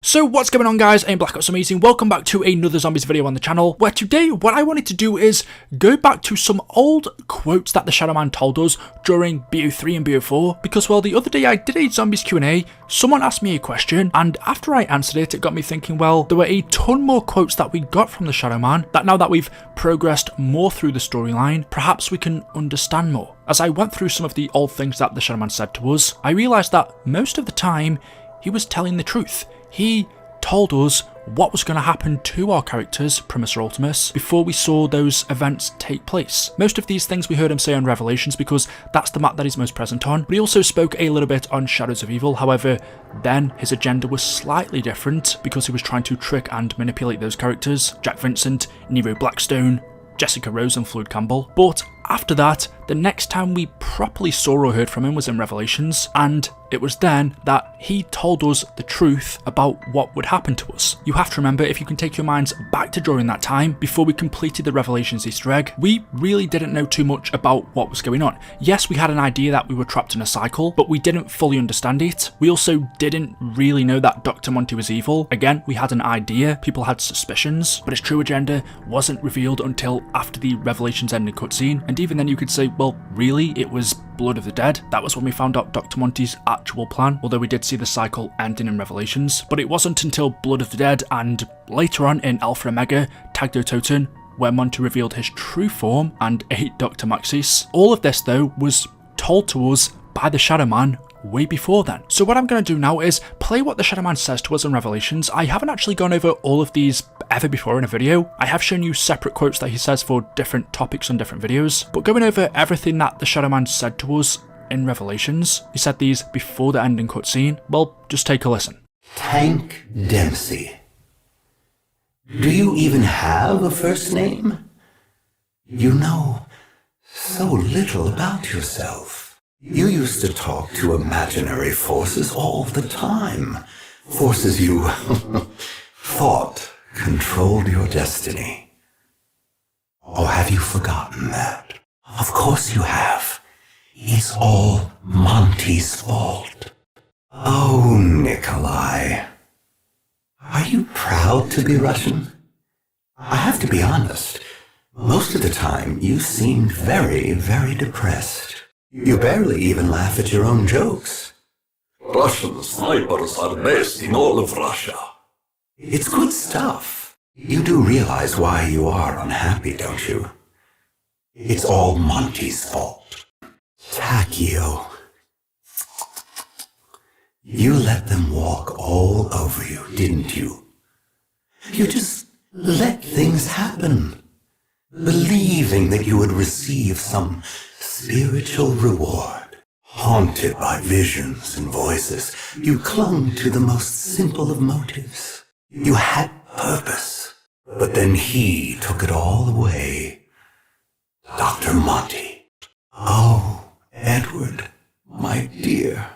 So what's going on, guys? I'm Black Ops Amazing. Welcome back to another zombies video on the channel, where today what I wanted to do is go back to some old quotes that the Shadow Man told us during BO3 and BO4, because well, the other day I did a zombies Q&A, someone asked me a question, and after I answered it, it got me thinking, well, there were a ton more quotes that we got from the Shadow Man, that now that we've progressed more through the storyline, perhaps we can understand more. As I went through some of the old things that the Shadow Man said to us, I realised that most of the time, he was telling the truth. He told us what was going to happen to our characters, Primus or Ultimus, before we saw those events take place. Most of these things we heard him say on Revelations because that's the map that he's most present on, but he also spoke a little bit on Shadows of Evil. However, then his agenda was slightly different because he was trying to trick and manipulate those characters, Jack Vincent, Nero Blackstone, Jessica Rose and Floyd Campbell. But after that, the next time we properly saw or heard from him was in Revelations, and it was then that he told us the truth about what would happen to us. You have to remember, if you can take your minds back to during that time, before we completed the Revelations Easter egg, we really didn't know too much about what was going on. Yes, we had an idea that we were trapped in a cycle, but we didn't fully understand it. We also didn't really know that Dr. Monty was evil. Again, we had an idea, people had suspicions, but his true agenda wasn't revealed until after the Revelations ending cutscene, and even then you could say, well, really, it was Blood of the Dead. That was when we found out Dr. Monty's actual plan, although we did see the cycle ending in Revelations. But it wasn't until Blood of the Dead and later on in Alpha Omega, Tagdo Toten, where Monty revealed his true form and ate Dr. Maxis. All of this, though, was told to us by the Shadow Man way before then. So what I'm going to do now is play what the Shadow Man says to us in Revelations. I haven't actually gone over all of these ever before in a video. I have shown you separate quotes that he says for different topics on different videos, but going over everything that the Shadow Man said to us in Revelations, he said these before the ending cutscene. Well, just take a listen. Tank Dempsey. Do you even have a first name? You know so little about yourself. You used to talk to imaginary forces all the time. Forces you thought controlled your destiny. Or have you forgotten that? Of course you have. It's all Monty's fault. Oh, Nikolai. Are you proud to be Russian? I have to be honest. Most of the time you seemed very, very depressed. You barely even laugh at your own jokes. Russian snipers are best in all of Russia. It's good stuff. You do realize why you are unhappy, don't you? It's all Monty's fault. Takio. You let them walk all over you, didn't you? You just let things happen, believing that you would receive some spiritual reward. Haunted by visions and voices, you clung to the most simple of motives. You had purpose, but then he took it all away. Dr. Monty. Oh, Edward, my dear,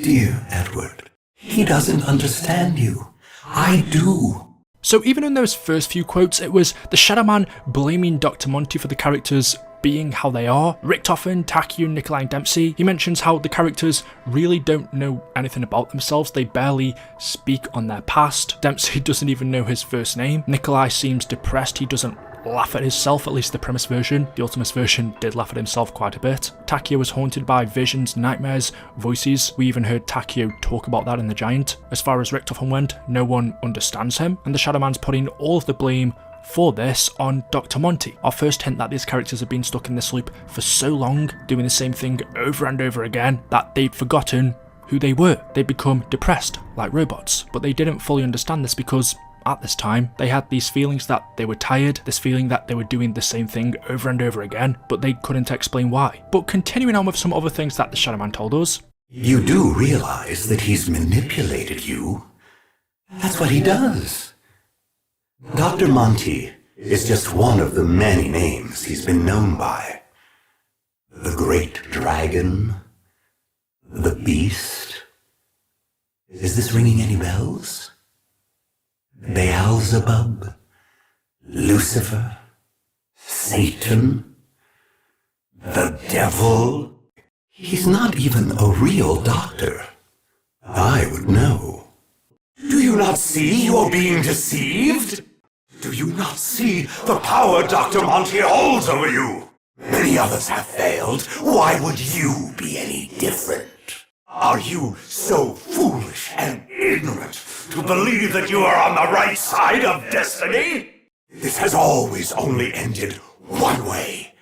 dear Edward. He doesn't understand you. I do. So even in those first few quotes, it was the Shadow Man blaming Dr. Monty for the characters being how they are. Richtofen, Takio, Nikolai and Dempsey, he mentions how the characters really don't know anything about themselves. They barely speak on their past. Dempsey doesn't even know his first name. Nikolai seems depressed. He doesn't laugh at himself, at least the Primus version. The Ultimus version did laugh at himself quite a bit. Takio was haunted by visions, nightmares, voices. We even heard Takio talk about that in The Giant. As far as Richtofen went, no one understands him, and the Shadow Man's putting all of the blame for this on Dr. Monty. Our first hint that these characters have been stuck in this loop for so long, doing the same thing over and over again, that they'd forgotten who they were. They'd become depressed, like robots. But they didn't fully understand this because at this time, they had these feelings that they were tired, this feeling that they were doing the same thing over and over again, but they couldn't explain why. But continuing on with some other things that the Shadow Man told us. You do realize that he's manipulated you. That's what he does. Dr. Monty is just one of the many names he's been known by. The Great Dragon, the Beast. Is this ringing any bells? Beelzebub, Lucifer, Satan, the devil. He's not even a real doctor. I would know. Do you you not see you're being deceived? Do you not see the power Dr. Monty holds over you? Many others have failed. Why would you be any different? Are you so foolish and ignorant to believe that you are on the right side of destiny? This has always only ended one way.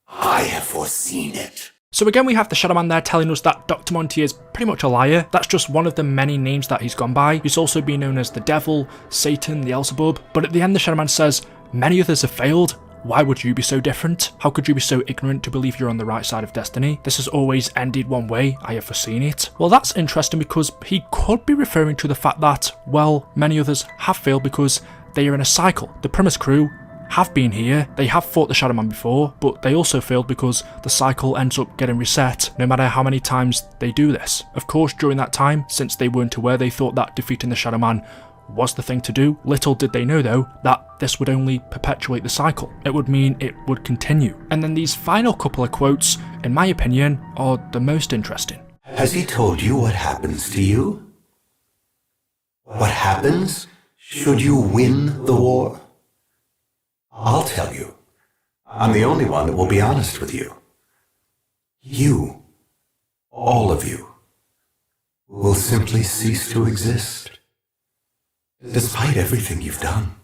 I have foreseen it. So again, we have the Shadow Man there telling us that Dr. Monty is pretty much a liar. That's just one of the many names that he's gone by. He's also been known as the Devil, Satan, the Beelzebub. But at the end, the Shadow Man says, many others have failed. Why would you be so different? How could you be so ignorant to believe you're on the right side of destiny? This has always ended one way. I have foreseen it. Well, that's interesting because he could be referring to the fact that, well, many others have failed because they are in a cycle. The Primus crew have been here, they have fought the Shadow Man before, but they also failed because the cycle ends up getting reset no matter how many times they do this. Of course, during that time, since they weren't aware, they thought that defeating the Shadow Man was the thing to do. Little did they know though, that this would only perpetuate the cycle. It would mean it would continue. And then these final couple of quotes, in my opinion, are the most interesting. Has he told you what happens to you? What happens should you win the war? I'll tell you. I'm the only one that will be honest with you. You, all of you, will simply cease to exist. Despite everything you've done,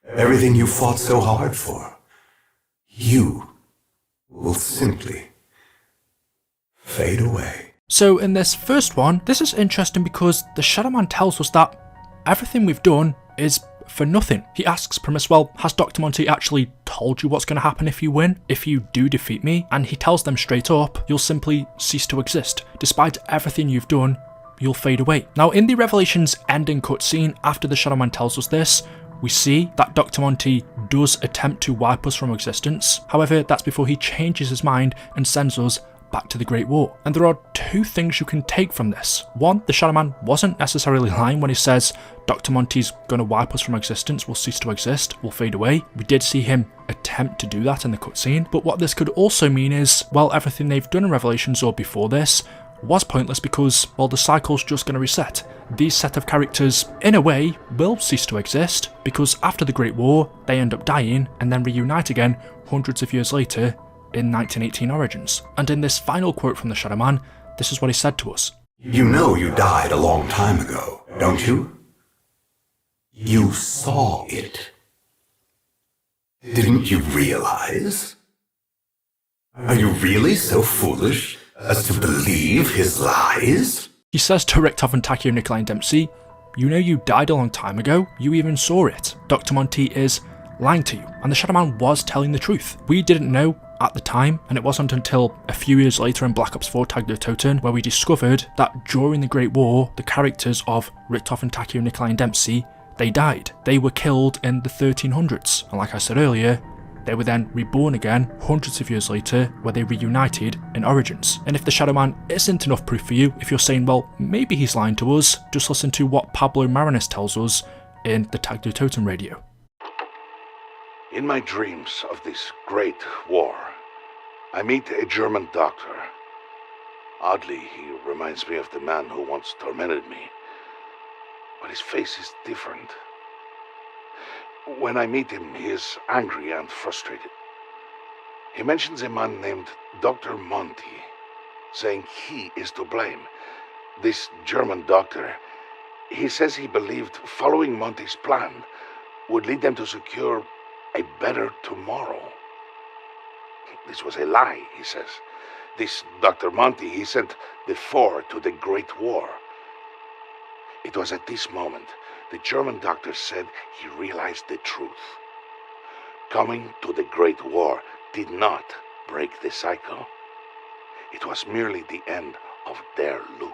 everything you fought so hard for, you will simply fade away. So in this first one, this is interesting because the Shadow Man tells us that everything we've done is for nothing. He asks Primus, well, has Dr. Monty actually told you what's going to happen if you win? If you do defeat me? And he tells them straight up, you'll simply cease to exist. Despite everything you've done, you'll fade away. Now in the Revelations ending cutscene, after the Shadow Man tells us this, we see that Dr. Monty does attempt to wipe us from existence. However, that's before he changes his mind and sends us back to the Great War. And there are two things you can take from this. One, the Shadow Man wasn't necessarily lying when he says Dr. Monty's gonna wipe us from existence, we'll cease to exist, we'll fade away. We did see him attempt to do that in the cutscene, but what this could also mean is, well, everything they've done in Revelations or before this was pointless because, well, the cycle's just gonna reset. These set of characters, in a way, will cease to exist because after the Great War, they end up dying and then reunite again hundreds of years later in 1918 Origins. And in this final quote from the Shadow Man, this is what he said to us. You know you died a long time ago, don't you? You saw it. Didn't you realize? Are you really so foolish as to believe his lies? He says to Richtof and Takeo Nikolai and Dempsey, you know you died a long time ago, you even saw it. Dr. Monty is lying to you, and the Shadow Man was telling the truth. We didn't know at the time, and it wasn't until a few years later in Black Ops 4 Tag der Toten where we discovered that during the Great War, the characters of Richtof and Takeo Nikolai and Dempsey, they died. They were killed in the 1300s, and like I said earlier, they were then reborn again hundreds of years later where they reunited in Origins. And if the Shadow Man isn't enough proof for you, if you're saying, well, maybe he's lying to us, just listen to what Pablo Marinis tells us in the Tag der Toten radio. In my dreams of this great war, I meet a German doctor. Oddly, he reminds me of the man who once tormented me, but his face is different. When I meet him, he is angry and frustrated. He mentions a man named Dr. Monty, saying he is to blame. This German doctor, he says he believed following Monty's plan would lead them to secure a better tomorrow. This was a lie, he says. This Dr. Monty, he sent the four to the Great War. It was at this moment the German doctor said he realized the truth. Coming to the Great War did not break the cycle. It was merely the end of their loop.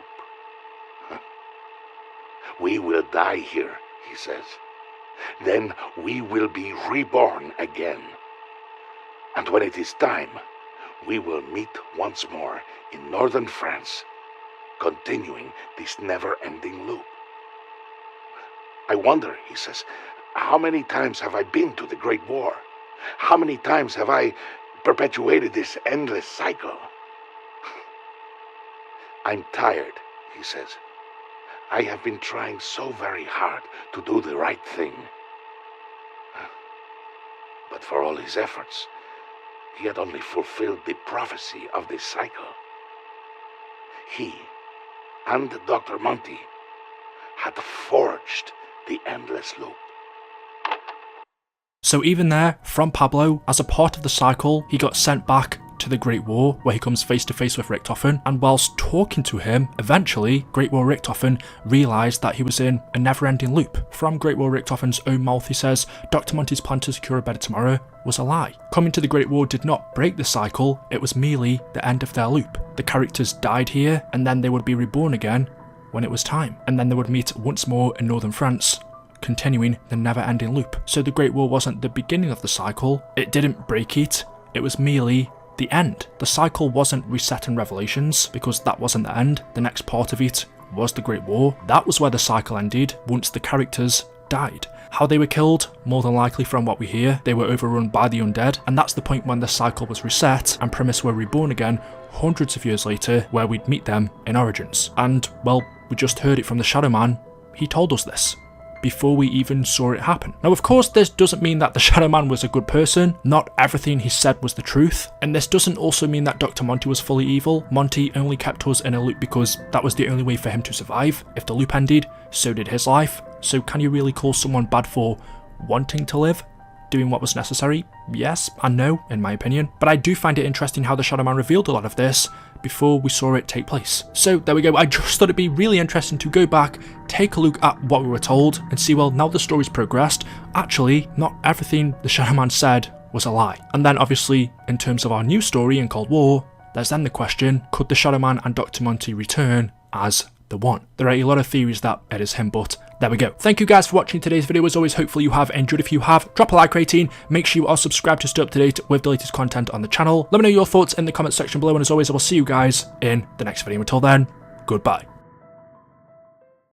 We will die here, he says. Then we will be reborn again. And when it is time, we will meet once more in northern France, continuing this never-ending loop. I wonder, he says, how many times have I been to the Great War? How many times have I perpetuated this endless cycle? I'm tired, he says. I have been trying so very hard to do the right thing. But for all his efforts, he had only fulfilled the prophecy of the cycle. He and Dr. Monty had forged the endless loop. So even there, from Pablo, as a part of the cycle, he got sent back to the Great War, where he comes face to face with Richtofen, and whilst talking to him, eventually, Great War Richtofen realised that he was in a never-ending loop. From Great War Richtofen's own mouth, he says, Dr. Monty's plan to secure a better tomorrow was a lie. Coming to the Great War did not break the cycle, it was merely the end of their loop. The characters died here, and then they would be reborn again when it was time, and then they would meet once more in northern France, continuing the never-ending loop. So the Great War wasn't the beginning of the cycle, it didn't break it, it was merely the end. The cycle wasn't reset in Revelations, because that wasn't the end. The next part of it was the Great War. That was where the cycle ended, once the characters died. How they were killed? More than likely, from what we hear, they were overrun by the undead, and that's the point when the cycle was reset and Primus were reborn again hundreds of years later, where we'd meet them in Origins. And, well, we just heard it from the Shadow Man. He told us this before we even saw it happen. Now, of course, this doesn't mean that the Shadow Man was a good person. Not everything he said was the truth. And this doesn't also mean that Dr. Monty was fully evil. Monty only kept us in a loop because that was the only way for him to survive. If the loop ended, so did his life. So can you really call someone bad for wanting to live? Doing what was necessary? Yes and no, in my opinion. But I do find it interesting how the Shadow Man revealed a lot of this before we saw it take place. So there we go. I just thought it'd be really interesting to go back, take a look at what we were told, and see, well, now the story's progressed, actually, not everything the Shadow Man said was a lie. And then obviously, in terms of our new story in Cold War, there's then the question, could the Shadow Man and Dr. Monty return as the one? There are a lot of theories that it is him, but there we go. Thank you guys for watching today's video. As always, hopefully you have enjoyed. If you have, drop a like rating, make sure you are subscribed to stay up to date with the latest content on the channel. Let me know your thoughts in the comment section below, and as always, I will see you guys in the next video. Until then, goodbye.